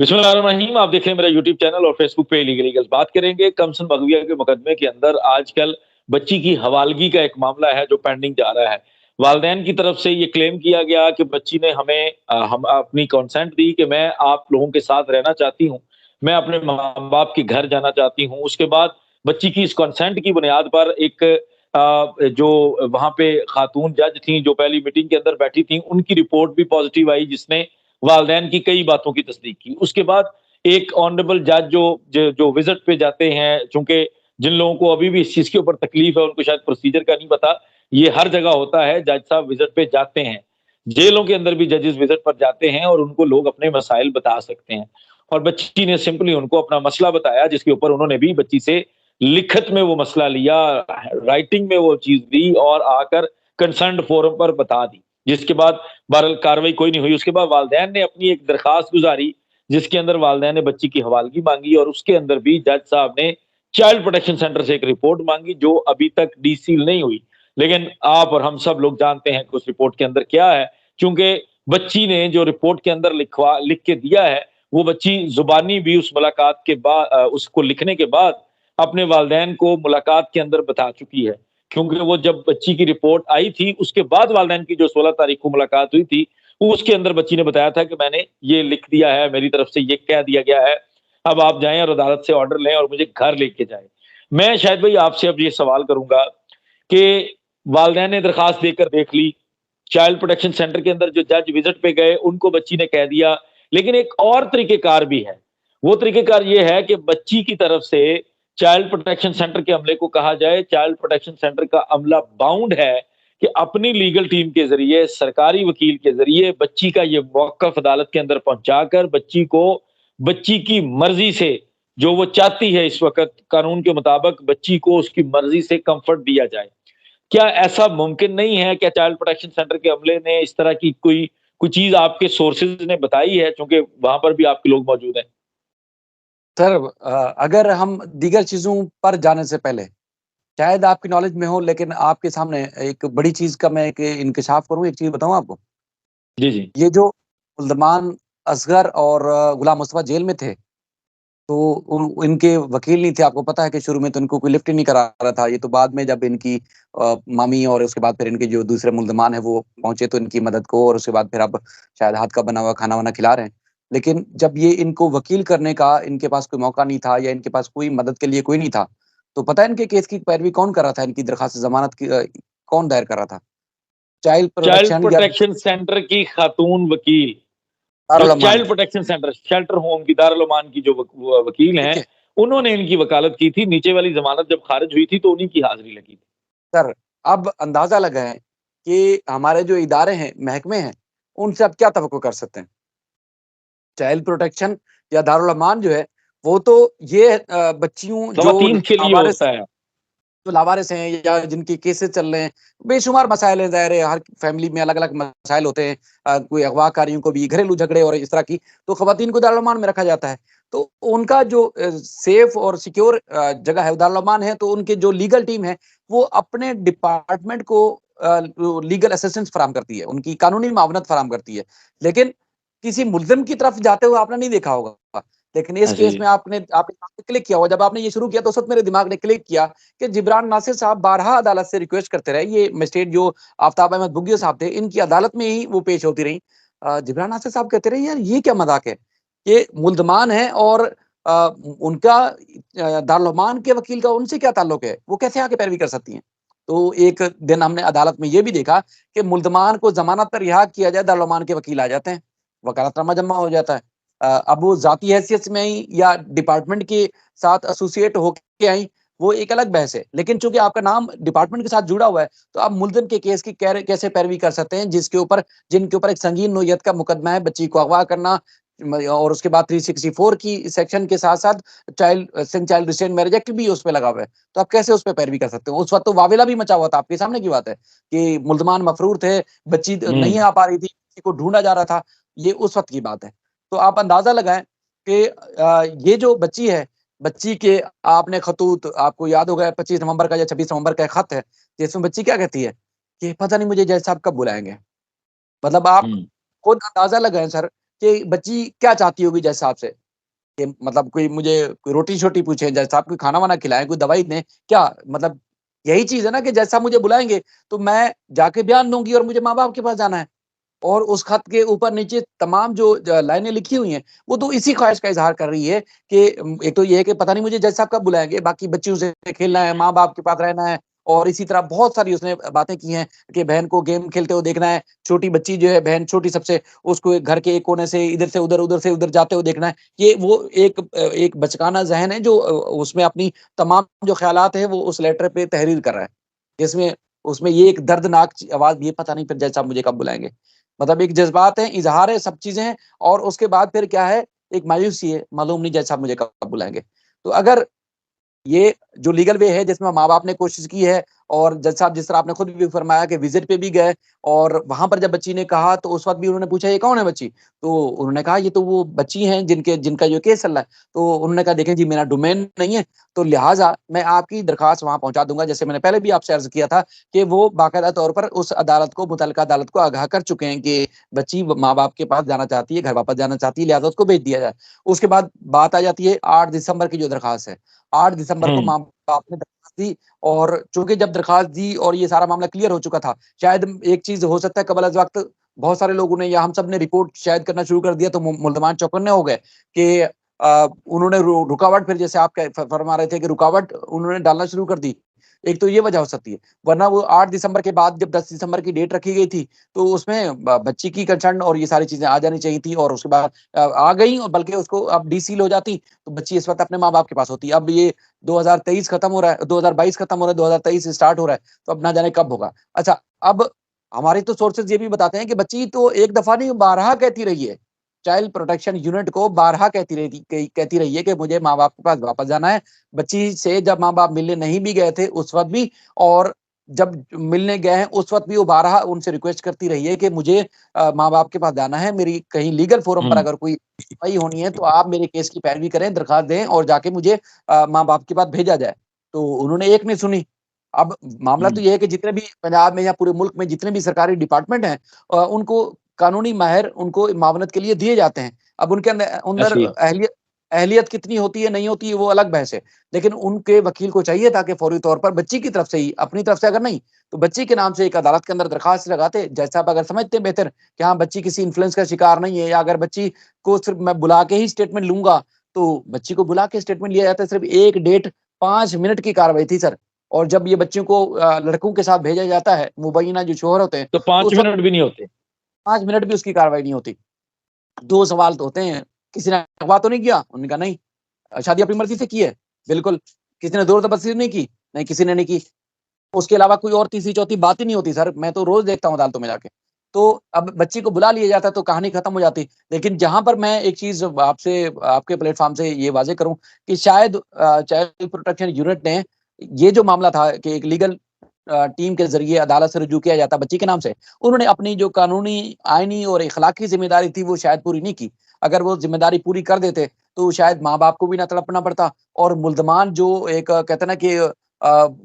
बिस्मिल्लाहिर्रहमानिर्रहीम। आप देख रहे हैं मेरा यूट्यूब चैनल और फेसबुक पे लीगल बात करेंगे। कमसन बगविया के मुकदमे के अंदर आजकल बच्ची की हवालगी का एक मामला है जो पेंडिंग जा रहा है। वालदैन की तरफ से ये क्लेम किया गया कि बच्ची ने हम अपनी कंसेंट दी कि मैं आप लोगों के साथ रहना चाहती हूँ, मैं अपने माँ बाप के घर जाना चाहती हूँ। उसके बाद बच्ची की इस कंसेंट की बुनियाद पर एक जो वहां पे खातून जज थी जो पहली मीटिंग के अंदर बैठी थी, उनकी रिपोर्ट भी पॉजिटिव आई जिसने वालदैन की कई बातों की तस्दीक की। उसके बाद एक ऑनरेबल जज जो विजिट पे जाते हैं, चूंकि जिन लोगों को अभी भी इस चीज के ऊपर तकलीफ है उनको शायद प्रोसीजर का नहीं पता, ये हर जगह होता है। जज साहब विजिट पे जाते हैं, जेलों के अंदर भी जजेस विजिट पर जाते हैं और उनको लोग अपने मसाइल बता सकते हैं। और बच्ची ने सिंपली उनको अपना मसला बताया जिसके ऊपर उन्होंने भी बच्ची से लिखत में वो मसला लिया, राइटिंग में वो चीज दी और आकर कंसर्न फोरम पर बता दी, जिसके बाद बहरहाल कार्रवाई कोई नहीं हुई। उसके बाद वालदैन ने अपनी एक दरखास्त गुजारी जिसके अंदर वालदैन ने बच्ची की हवालगी मांगी और उसके अंदर भी जज साहब ने चाइल्ड प्रोटेक्शन सेंटर से एक रिपोर्ट मांगी जो अभी तक डीसील नहीं हुई। लेकिन आप और हम सब लोग जानते हैं कि उस रिपोर्ट के अंदर क्या है, क्योंकि बच्ची ने जो रिपोर्ट के अंदर लिख के दिया है वो बच्ची जुबानी भी उस मुलाकात के बाद उसको लिखने के बाद अपने वालदैन को मुलाकात के अंदर बता चुकी है। क्योंकि वो जब बच्ची की रिपोर्ट आई थी उसके बाद वालदैन की जो 16 तारीख को मुलाकात हुई थी उसके अंदर बच्ची ने बताया था कि मैंने ये लिख दिया है, मेरी तरफ से ये कह दिया गया है, अब आप जाएं और अदालत से ऑर्डर लें और मुझे घर लेके जाएं। मैं शायद भाई आपसे अब ये सवाल करूंगा कि वालदैन ने दरखास्त देकर देख ली, चाइल्ड प्रोटेक्शन सेंटर के अंदर जो जज विजिट पे गए उनको बच्ची ने कह दिया, लेकिन एक और तरीकेकार भी है। वो तरीकेकार ये है कि बच्ची की तरफ से चाइल्ड प्रोटेक्शन सेंटर के अमले को कहा जाए, चाइल्ड प्रोटेक्शन सेंटर का अमला बाउंड है कि अपनी लीगल टीम के जरिए, सरकारी वकील के जरिए बच्ची का ये मौकफ अदालत के अंदर पहुंचाकर बच्ची को बच्ची की मर्जी से जो वो चाहती है इस वक्त कानून के मुताबिक बच्ची को उसकी मर्जी से कंफर्ट दिया जाए। क्या ऐसा मुमकिन नहीं है? क्या चाइल्ड प्रोटेक्शन सेंटर के अमले ने इस तरह की कोई चीज आपके सोर्सेज ने बताई है, क्योंकि वहां पर भी आपके लोग मौजूद हैं? सर, अगर हम दीगर चीजों पर जाने से पहले शायद आपकी नॉलेज में हो, लेकिन आपके सामने एक बड़ी चीज का मैं एक इंकशाफ करूं, एक चीज बताऊं आपको। जी जी। ये जो मुल्जमान असगर और गुलाम मुस्तफा जेल में थे, तो इनके वकील नहीं थे। आपको पता है कि शुरू में तो इनको कोई लिफ्ट ही नहीं करा रहा था। ये तो बाद में जब इनकी मामी और उसके बाद फिर इनके जो दूसरे मुल्जमान है वो पहुंचे तो इनकी मदद को, और उसके बाद फिर अब शायद हाथ का बना हुआ खाना वाना खिला रहे हैं। लेकिन जब ये इनको वकील करने का इनके पास कोई मौका नहीं था या इनके पास कोई मदद के लिए कोई नहीं था, तो पता है इनके केस की पैरवी कौन कर रहा था? इनकी दरखास्त जमानत की कौन दायर कर रहा था? चाइल्ड चाइल्ड प्रोटेक्शन या प्रोटेक्शन सेंटर की खातून वकील, जो दारुल अमान। Child protection centre shelter home की दारुल अमान की जो वकील ठीक हैं, है उन्होंने इनकी वकालत की थी। नीचे वाली जमानत जब खारिज हुई थी तो उन्हीं की हाजिरी लगी थी। सर, अब अंदाजा लगाएं कि हमारे जो इदारे हैं, महकमे हैं, उनसे आप क्या तवक्को कर सकते हैं? चाइल्ड प्रोटेक्शन या दारुल अमान जो है, वो तो ये बच्चियों खवातीन के लिए होता है। जो लावारिस हैं या जिनके केसेस चल रहे हैं, बेशुमार मसाइल हैं। ज़ाहिर है हर फैमिली में अलग-अलग मसाइल होते हैं। कोई अगवाकारियों को भी, घरेलू झगड़े और इस तरह की, तो खवातीन को दारुल अमान में रखा जाता है। तो उनका जो सेफ और सिक्योर जगह है वो दारुल अमान है। तो उनके जो लीगल टीम है, वो अपने डिपार्टमेंट को लीगल असिस्टेंस फराहम करती है, उनकी कानूनी मावनत फराहम करती है। लेकिन किसी मुल्ज़िम की तरफ जाते हुए आपने नहीं देखा होगा। लेकिन इस अच्छा केस जी। में आपने क्लिक किया होगा। जब आपने ये शुरू किया तो उस वक़्त मेरे दिमाग ने क्लिक किया कि जिब्रान नासिर साहब बारहा अदालत से रिक्वेस्ट करते रहे। ये मजिस्ट्रेट जो आफ्ताब अहमद बुगिया साहब थे, इनकी अदालत में ही वो पेश होती रहीं। जिब्रान नासिर साहब कहते रहे, यार ये क्या मज़ाक है? ये मुल्ज़मान हैं और उनका दारुल अमान के वकील का उनसे क्या ताल्लुक है? वो कैसे आके पैरवी कर सकती हैं? तो एक दिन हमने अदालत में ये भी देखा कि मुल्ज़मान को ज़मानत पर रिहा किया जाए, दारुल अमान के वकील आ जाते हैं, वकालतनामा जमा हो जाता है। अब वो ज़ाती हैसियत में आई या डिपार्टमेंट के साथ एसोसिएट होके आई, वो एक अलग बहस है। लेकिन चूँकि आपका नाम डिपार्टमेंट के साथ जुड़ा हुआ है, तो आप मुल्ज़िम के केस की कैसे पैरवी कर सकते हैं जिनके ऊपर एक संगीन नोयत का मुकदमा है, बच्ची को अगवा करना और उसके बाद 364 की सेक्शन के साथ-साथ चाइल्ड रिस्ट्रेंट मैरेज एक्ट भी उस पे लगा हुआ है। तो आप कैसे उस पे पैरवी कर सकते हो? उस वक़्त तो वावेला भी मचा हुआ था, आपके सामने की बात है कि मुल्ज़मान मफ़रूर थे, बच्ची नहीं हम्म। आ पा रही थी, बच्ची को ढूँढा जा रहा था। ये उस वक़्त की बात है। तो आप अंदाज़ा लगाएँ कि ये जो बच्ची है, बच्ची के आपने खतूत आपको याद होगा 25 नवंबर का या 26 नवंबर का एक खत है, जिसमें बच्ची क्या कहती है कि पता नहीं मुझे जज साहब कब बुलाएँगे। मतलब आप हम्म। खुद अंदाज़ा लगाएँ सर कि बच्ची क्या चाहती होगी जज साहब से, कि मतलब कोई मुझे कोई रोटी-शोटी पूछे, जज साहब कोई खाना-वाना खिलाएँ, कोई दवाई दें, क्या मतलब यही चीज़ है ना कि जज साहब मुझे बुलाएँगे, तो मैं जाके बयान दूँगी और मुझे माँ-बाप के पास जाना है। और उस खत के ऊपर नीचे तमाम जो लाइनें लिखी हुई हैं, वो तो इसी ख्वाहिश का इज़हार कर रही है कि एक तो ये है कि पता नहीं मुझे जज साहब कब बुलाएँगे, बाकी बच्चियों से खेलना है, माँ-बाप के पास रहना है और इसी तरह बहुत सारी उसने बातें की हैं कि बहन को गेम खेलते हुए देखना है, छोटी बच्ची जो है बहन छोटी सबसे, उसको घर के एक कोने से इधर से उधर, उधर से उधर जाते हुए देखना है। ये वो एक बचकाना ज़हन है जो उसमें अपनी तमाम जो ख़्यालात हैं वो उस लेटर पे तहरीर कर रहा है। जिसमें उसमें ये एक दर्दनाक आवाज़, ये पता नहीं फिर जज साहब मुझे कब बुलाएँगे। मतलब एक जज़्बात है, इज़हार है, सब चीज़ें हैं और उसके बाद फिर क्या है, एक मायूसी है, मालूम नहीं जज साहब मुझे कब बुलाएँगे। तो अगर ये जो लीगल वे है जिसमें माँ-बाप ने कोशिश की है और जज साहब जिस तरह आपने खुद भी फरमाया कि विज़िट पे भी गए और वहाँ पर जब बच्ची ने कहा तो उस वक़्त भी उन्होंने पूछा ये कौन है बच्ची? तो उन्होंने कहा ये तो वो बच्ची हैं जिनका जो केस चल रहा है। तो उन्होंने कहा देखें जी मेरा डोमेन नहीं है, तो लिहाज़ा मैं आपकी दरख़्वास्त वहाँ पहुँचा दूँगा। जैसे मैंने पहले भी आपसे अर्ज़ किया था कि वो बाकायदा तौर पर उस अदालत को, मुतल्लिका अदालत को आगाह कर चुके हैं कि बच्ची माँ-बाप के पास जाना चाहती है, घर वापस जाना चाहती है, लिहाज़ा उसको भेज दिया जाए। उसके बाद बात आ जाती है 8 दिसंबर की जो दरख़्वास्त है। 8 दिसंबर को हुँ। माँ-बाप ने दरख़्वास्त दी और चूँकि जब दरख़्वास्त दी और ये सारा मामला क्लियर हो चुका था, शायद एक चीज़ हो सकता है कबल अज़ वक़्त बहुत सारे लोगों ने या हम सब ने रिपोर्ट शायद करना शुरू कर दिया तो मुल्ज़मान चौकन्ने हो गए कि उन्होंने रुकावट फिर जैसे आप कह फरमा रहे थे कि रुकावट उन्होंने डालना शुरू कर दी। एक तो ये वजह हो सकती है, वरना वो 8 दिसंबर के बाद जब 10 दिसंबर की डेट रखी गई थी, तो उसमें ब बच्ची की कंसर्न और ये सारी चीज़ें आ जानी चाहिए थी और उसके बाद आ गई और बल्कि उसको अब डीसील हो जाती, तो बच्ची इस वक़्त अपने माँ-बाप के पास होती। अब ये 2023 खत्म हो रहा है, 2022 खत्म हो रहा है, 2023 स्टार्ट हो रहा है, तो अब ना जाने कब होगा। अच्छा, अब हमारे तो सोर्सेज़ ये भी बताते हैं कि बच्ची तो एक दफ़ा नहीं बारहा कहती रही है। चाइल्ड प्रोटेक्शन यूनिट को बारहा कहती रही है कि मुझे माँ-बाप के पास वापस जाना है। बच्ची से जब माँ-बाप मिलने नहीं भी गए थे उस वक़्त भी और जब मिलने गए हैं उस वक़्त भी वो बारहा उनसे रिक्वेस्ट करती रही है कि मुझे माँ-बाप के पास जाना है। मेरी कहीं लीगल फ़ोरम पर हुँ। अगर कोई सुनवाई होनी है तो आप मेरे केस की पैरवी करें, दरख़्वास्त दें और जाके मुझे माँ-बाप के पास भेजा जाए। तो उन्होंने एक नहीं सुनी। अब मामला तो हुँ। ये है कि जितने भी पंजाब में या पूरे मुल्क में जितने भी सरकारी डिपार्टमेंट हैं उनको कानूनी माहिर उनको मावनत के लिए दिए जाते हैं। अब उनके अंदर जी। अहलियत कितनी होती है, नहीं होती है, वो अलग बहस है। लेकिन उनके वकील को चाहिए था कि फौरी तौर पर बच्ची की तरफ से ही, अपनी तरफ से अगर नहीं, तो बच्ची के नाम से एक अदालत के अंदर दरख़्वास्त लगाते। जज साहब अगर समझते हैं बेहतर कि हाँ, बच्ची किसी इन्फ्लुएंस का शिकार नहीं है या अगर बच्ची को सिर्फ़ मैं बुला के ही स्टेटमेंट लूँगा, तो बच्ची को बुला के स्टेटमेंट लिया जाता है। सिर्फ़ 1 डेट 5 मिनट की कार्रवाई थी सर। और जब ये बच्चियों को लड़कों के साथ भेजा जाता है, मुबैना जो शौहर होते हैं, तो तो 5 उस वक़्त मिनट भी नहीं होते। 5 मिनट भी उसकी कार्रवाई नहीं होती। 2 सवाल तो होते हैं, किसी ने अगवा तो नहीं किया? उन्होंने कहा नहीं। शादी अपनी मर्ज़ी से की है? बिल्कुल। किसी ने ज़ोर-ज़बरदस्ती नहीं की? नहीं, किसी ने नहीं की। उसके अलावा कोई और तीसरी-चौथी बात ही नहीं होती सर, मैं तो रोज़ देखता हूँ अदालतों में जाके। तो अब बच्ची को बुला लिया जाता तो कहानी खत्म हो जाती। लेकिन जहाँ पर मैं एक चीज़ आपसे आपके प्लेटफ़ॉर्म से ये वाज़ेह करूँ कि शायद चाइल्ड प्रोटेक्शन यूनिट ने ये जो मामला था कि एक लीगल टीम के ज़रिए अदालत से रुजू किया जाता बच्ची के नाम से, उन्होंने अपनी जो कानूनी, आईनी और अखलाकी ज़िम्मेदारी थी वो शायद पूरी नहीं की। अगर वो ज़िम्मेदारी पूरी कर देते, तो शायद माँ-बाप को भी ना तड़पना पड़ता और मुल्ज़मान जो एक कहते हैं ना कि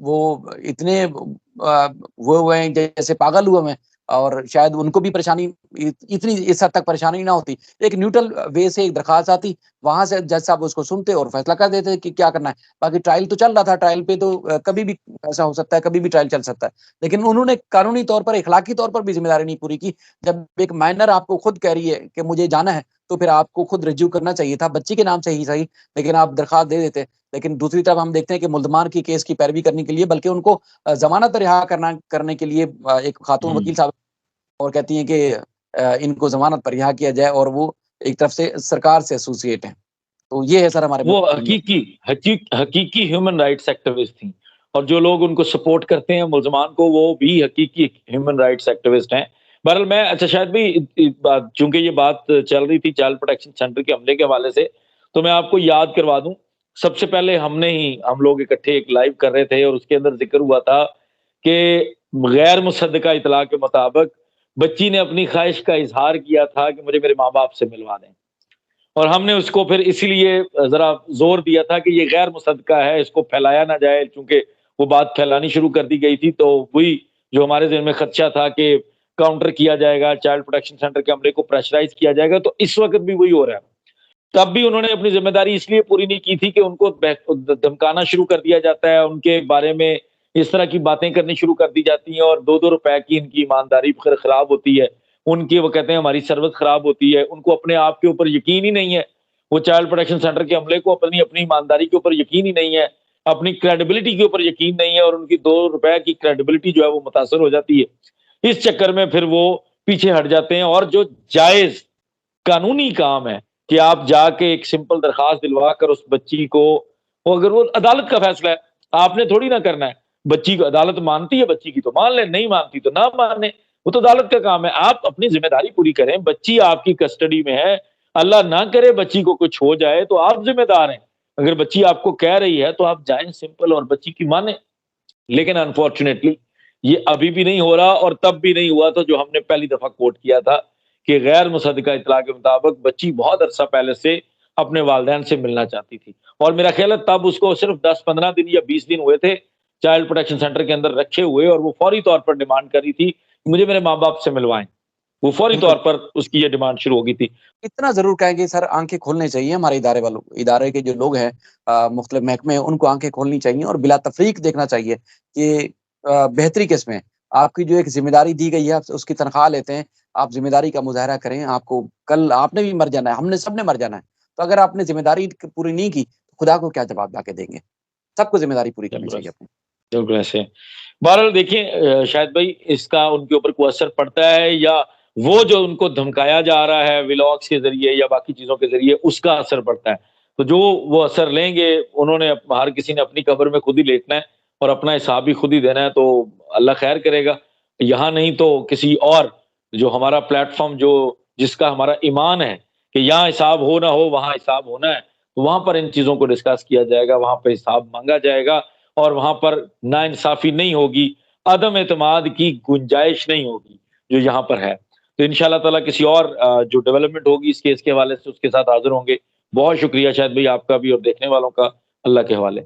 वो इतने वो हुए हैं जैसे पागल हुए हैं और शायद उनको भी परेशानी इतनी इस हद तक परेशानी ना होती। एक न्यूट्रल वे से एक दरख़्वास्त आती, वहाँ से जज साहब उसको सुनते और फैसला कर देते कि क्या करना है। बाकी ट्रायल तो चल रहा था, ट्रायल पे तो कभी भी ऐसा हो सकता है, कभी भी ट्रायल चल सकता है। लेकिन उन्होंने कानूनी तौर पर, अखलाकी तौर पर भी ज़िम्मेदारी नहीं पूरी की। जब एक माइनर आपको खुद कह रही है कि मुझे जाना है, तो फिर आपको खुद रिज़्यू करना चाहिए था, बच्ची के नाम से ही सही, लेकिन आप दरख़्वास्त दे देते। लेकिन दूसरी तरफ हम देखते हैं कि मुल्ज़मान की केस की पैरवी करने के लिए बल्कि उनको ज़मानत पर रिहा करने के लिए एक खातून हुँ। वकील साहब और कहती हैं कि इनको ज़मानत पर रिहा किया जाए और वो एक तरफ से सरकार से एसोसिएट हैं। तो ये है सर हमारे वो मुल्क में। हकीकी ह्यूमन राइट्स एक्टिविस्ट थी और जो लोग उनको सपोर्ट करते हैं मुल्ज़मान को वो भी हकीकी ह्यूमन राइट्स एक्टिविस्ट हैं। बहरहाल मैं अच्छा शायद भी चूँकि ये बात चल रही थी चाइल्ड प्रोटेक्शन सेंटर के हमले के हवाले से, तो मैं आपको याद करवा दूँ, सबसे पहले हम लोग इकट्ठे एक लाइव कर रहे थे और उसके अंदर ज़िक्र हुआ था कि गैर मुसद्दक़ा इत्तला के मुताबिक बच्ची ने अपनी ख़्वाहिश का इज़हार किया था कि मुझे मेरे माँ-बाप से मिलवा दें। और हमने उसको फिर इसीलिए ज़रा ज़ोर दिया था कि ये गैर मुसद्दक़ा है, इसको फैलाया ना जाए चूँकि वो बात फैलानी शुरू कर दी गई थी, तो वही जो हमारे ज़हन में खदशा था कि काउंटर किया जाएगा, चाइल्ड प्रोटेक्शन सेंटर के अमले को प्रेशराइज किया जाएगा। तो इस वक्त भी वही हो रहा है। तब भी उन्होंने अपनी जिम्मेदारी इसलिए पूरी नहीं की थी कि उनको धमकाना शुरू कर दिया जाता है, उनके बारे में इस तरह की बातें करनी शुरू कर दी जाती हैं और 2-2 रुपए की इनकी ईमानदारी फिर खराब होती है। उनकी वो कहते हैं हमारी सर्विस खराब होती है, उनको अपने आप के ऊपर यकीन ही नहीं है। वो चाइल्ड प्रोटेक्शन सेंटर के अमले को अपनी ईमानदारी के ऊपर यकीन ही नहीं है, अपनी क्रेडिबिलिटी के ऊपर यकीन नहीं है और उनकी 2 रुपए की क्रेडिबिलिटी जो है वो मुतासर हो जाती है। इस चक्कर में फिर वो पीछे हट जाते हैं और जो जायज़ कानूनी काम है कि आप जाके एक सिंपल दरखास्त दिलवा कर उस बच्ची को, वो अगर वो अदालत का फैसला है, आपने थोड़ी ना करना है। बच्ची को अदालत मानती है बच्ची की तो मान ले, नहीं मानती तो ना माने, वो तो अदालत का काम है। आप अपनी जिम्मेदारी पूरी करें, बच्ची आपकी कस्टडी में है, अल्लाह ना करे बच्ची को कुछ हो जाए तो आप जिम्मेदार हैं। अगर बच्ची आपको कह रही है तो आप जाएं सिंपल और बच्ची की माने। लेकिन अनफॉर्चुनेटली ये अभी भी नहीं हो रहा और तब भी नहीं हुआ था जो हमने पहली दफा कोट किया था कि गैर मुसद्दका इत्तला के मुताबिक बच्ची बहुत अरसा पहले से अपने वालिदैन से मिलना चाहती थी और मेरा ख्याल है तब उसको सिर्फ 10-15 दिन या 20 दिन हुए थे चाइल्ड प्रोटेक्शन सेंटर के अंदर रखे हुए और वो फौरी तौर पर डिमांड कर रही थी कि मुझे मेरे माँ बाप से मिलवाएं। वो फौरी बिल्कुल। तौर पर उसकी ये डिमांड शुरू हो गई थी। इतना ज़रूर कहेंगे सर, आँखें खोलनी चाहिए हमारे इदारे वालों को, इदारे के जो लोग हैं मुख्तलिफ महकमे हैं, उनको आँखें खोलनी चाहिए और बिला तफ़रीक देखना चाहिए कि बेहतरी किसमें है। आपकी जो एक ज़िम्मेदारी दी गई है, आप उसकी तनख्वाह लेते हैं, आप ज़िम्मेदारी का मुज़ाहरा करें, आपको कल आपने भी मर जाना है, हमने सबने मर जाना है। तो अगर आपने ज़िम्मेदारी क पूरी नहीं की, तो खुदा को क्या जवाब ला के देंगे? सबको ज़िम्मेदारी पूरी करनी बिल्कुल चाहिए अपनी। बिल्कुल ऐसे। बहरहाल देखिए शायद भाई इसका उनके ऊपर कोई असर पड़ता है या वो जो उनको धमकाया जा रहा है व्लॉग्स के ज़रिए या बाकी चीज़ों के ज़रिए उसका असर पड़ता है। तो जो वो असर लेंगे उन्होंने हर किसी ने अपनी कब्र में खुद ही लेटना है और अपना हिसाब भी खुद ही देना है तो अल्लाह खैर करेगा। यहाँ नहीं तो किसी और जो हमारा प्लेटफ़ॉर्म जो जिसका हमारा ईमान है कि यहाँ हिसाब हो ना हो वहाँ हिसाब होना है। तो वहाँ पर इन चीज़ों को डिस्कस किया जाएगा, वहाँ पे हिसाब माँगा जाएगा और वहाँ पर नाइंसाफ़ी नहीं होगी, अदम-एतमाद की गुंजाइश नहीं होगी, जो यहाँ पर है। तो इंशाअल्लाह ताला किसी और जो डेवलपमेंट होगी इस केस के हवाले से उसके साथ हाज़िर होंगे। बहुत शुक्रिया शाहिद भाई आपका भी और देखने वालों का। अल्लाह के हवाले।